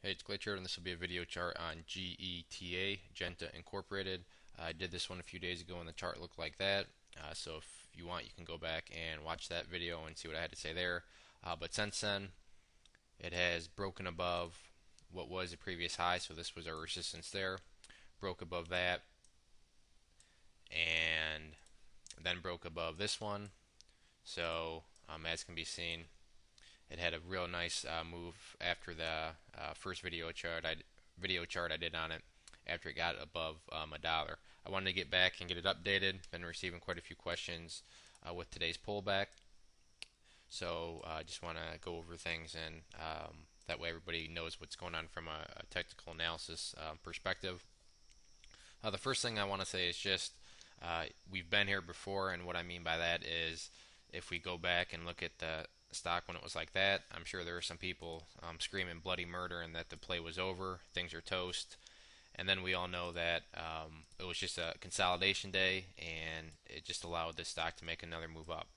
Hey, it's Glitcher, and this will be a video chart on GETA, GETA Incorporated. I did this one a few days ago, and the chart looked like that. So if you want, you can go back and watch that video and see what I had to say there. But since then, it has broken above what was the previous high, so this was our resistance there. Broke above that, and then broke above this one. So, as can be seen, it had a real nice move after the first video chart I did on it after it got above $1. I wanted to get back and get it updated. Been receiving quite a few questions with today's pullback, so I just want to go over things, and that way everybody knows what's going on from a technical analysis perspective. The first thing I want to say is just we've been here before, and what I mean by that is if we go back and look at the stock when it was like that, I'm sure there were some people screaming bloody murder and that the play was over, things are toast. And then we all know that it was just a consolidation day, and it just allowed this stock to make another move up.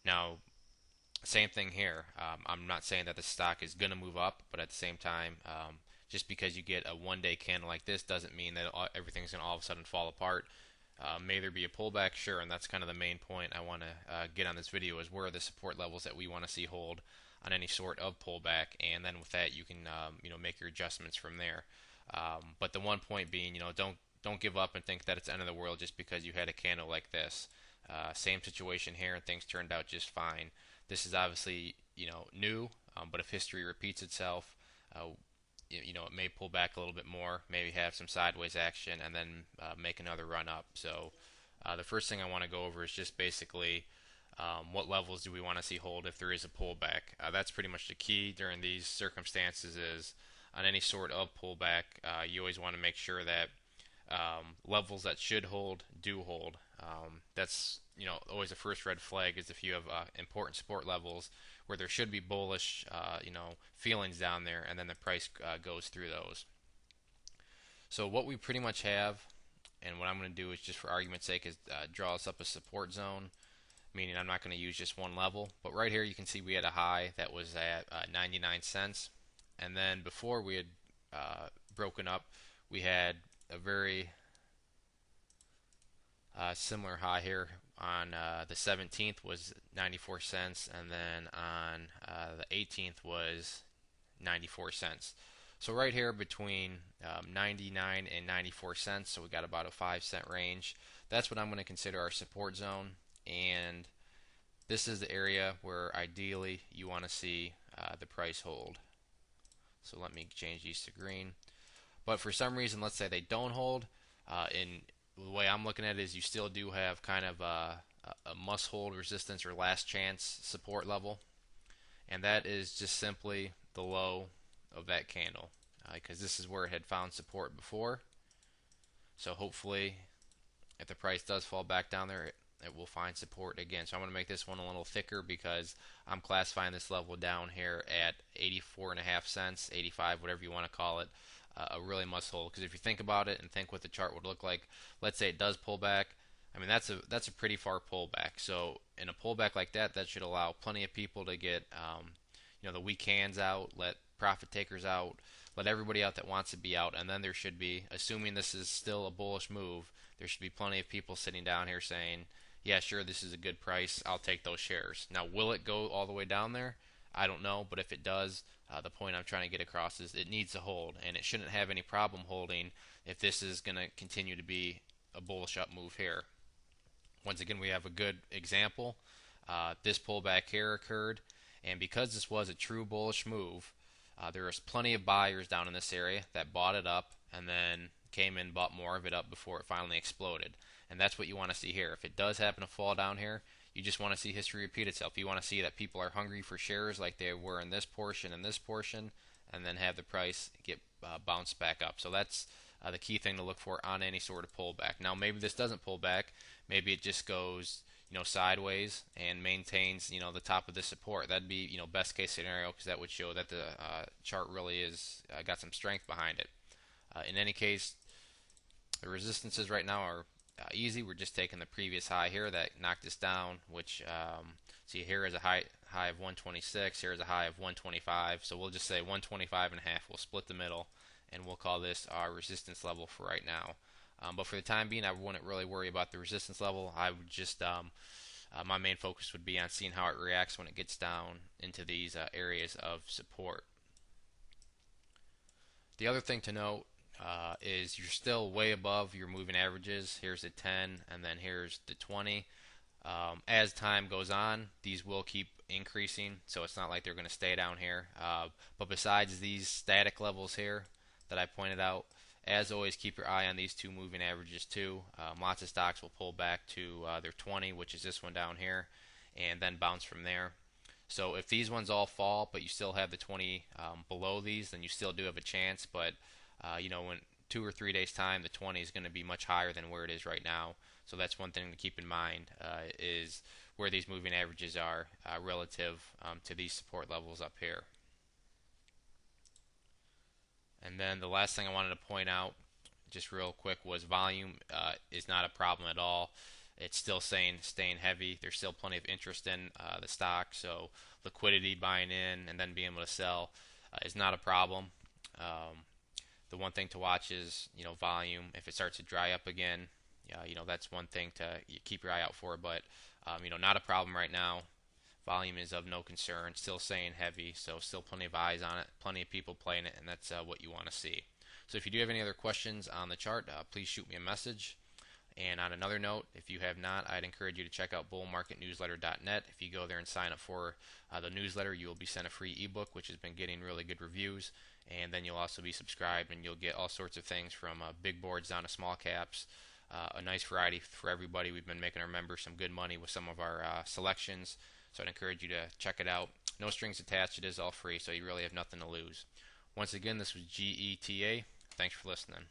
Now, same thing here. I'm not saying that the stock is going to move up, but at the same time, just because you get a one-day candle like this doesn't mean that everything's going to all of a sudden fall apart. May there be a pullback? Sure, and that's kind of the main point I want to get on this video is where are the support levels that we want to see hold on any sort of pullback, and then with that you can make your adjustments from there. But the one point being, don't give up and think that it's the end of the world just because you had a candle like this. Same situation here, and things turned out just fine. This is obviously new, but if history repeats itself, it may pull back a little bit more, maybe have some sideways action, and then make another run up. So the first thing I want to go over is just basically what levels do we want to see hold if there is a pullback. That's pretty much the key during these circumstances is on any sort of pullback, you always want to make sure that levels that should hold do hold. That's always the first red flag is if you have important support levels where there should be bullish feelings down there, and then the price goes through those. So what we pretty much have, and what I'm going to do is just for argument's sake is draw us up a support zone, meaning I'm not going to use just one level. But right here you can see we had a high that was at 99 cents, and then before we had broken up, we had a very similar high here on the 17th was 94 cents, and then on the 18th was 94 cents. So right here between 99 and 94 cents, so we got about a 5 cent range. That's what I'm going to consider our support zone, and this is the area where ideally you want to see the price hold. So let me change these to green. But for some reason, let's say they don't hold, in the way I'm looking at it is you still do have kind of a must-hold resistance or last chance support level, and that is just simply the low of that candle, because this is where it had found support before. So hopefully, if the price does fall back down there, it will find support again. So I'm going to make this one a little thicker because I'm classifying this level down here at 84.5 cents, 85, whatever you want to call it. A really must hold, because if you think about it and think what the chart would look like, let's say it does pull back. I mean that's a pretty far pullback. So in a pullback like that, that should allow plenty of people to get the weak hands out, let profit takers out, let everybody out that wants to be out, and then there should be, assuming this is still a bullish move, there should be plenty of people sitting down here saying, yeah, sure, this is a good price, I'll take those shares. Now, will it go all the way down there? I don't know, but if it does, the point I'm trying to get across is it needs to hold, and it shouldn't have any problem holding if this is going to continue to be a bullish up move here. Once again, we have a good example. This pullback here occurred, and because this was a true bullish move, there was plenty of buyers down in this area that bought it up and then came in and bought more of it up before it finally exploded. And that's what you want to see here. If it does happen to fall down here, you just want to see history repeat itself. You want to see that people are hungry for shares like they were in this portion and this portion, and then have the price get bounced back up. So that's the key thing to look for on any sort of pullback. Now, maybe this doesn't pull back. Maybe it just goes sideways and maintains the top of the support. That'd be best case scenario, because that would show that the chart really is got some strength behind it. In any case, the resistances right now are easy. We're just taking the previous high here that knocked us down, which see here is a high of 126. Here's a high of 125. So we'll just say 125 and a half. We'll split the middle, and we'll call this our resistance level for right now. But for the time being, I wouldn't really worry about the resistance level. I would just my main focus would be on seeing how it reacts when it gets down into these areas of support. The other thing to note is you're still way above your moving averages. Here's the 10, and then here's the 20. As time goes on, these will keep increasing, so it's not like they're going to stay down here. But besides these static levels here that I pointed out, as always, keep your eye on these two moving averages too. Lots of stocks will pull back to their 20, which is this one down here, and then bounce from there. So if these ones all fall, but you still have the 20 below these, then you still do have a chance. But in 2 or 3 days' time, the 20 is going to be much higher than where it is right now. So that's one thing to keep in mind is where these moving averages are relative to these support levels up here. And then the last thing I wanted to point out, just real quick, was volume is not a problem at all. It's still staying heavy. There's still plenty of interest in the stock, so liquidity buying in and then being able to sell is not a problem. The one thing to watch is volume. If it starts to dry up again, that's one thing to keep your eye out for. But not a problem right now. Volume is of no concern, still staying heavy, so still plenty of eyes on it, plenty of people playing it, and that's what you want to see. So if you do have any other questions on the chart, please shoot me a message. And on another note, if you have not, I'd encourage you to check out bullmarketnewsletter.net. If you go there and sign up for the newsletter, you will be sent a free ebook, which has been getting really good reviews. And then you'll also be subscribed, and you'll get all sorts of things from big boards down to small caps. A nice variety for everybody. We've been making our members some good money with some of our selections. So I'd encourage you to check it out. No strings attached. It is all free, so you really have nothing to lose. Once again, this was GETA. Thanks for listening.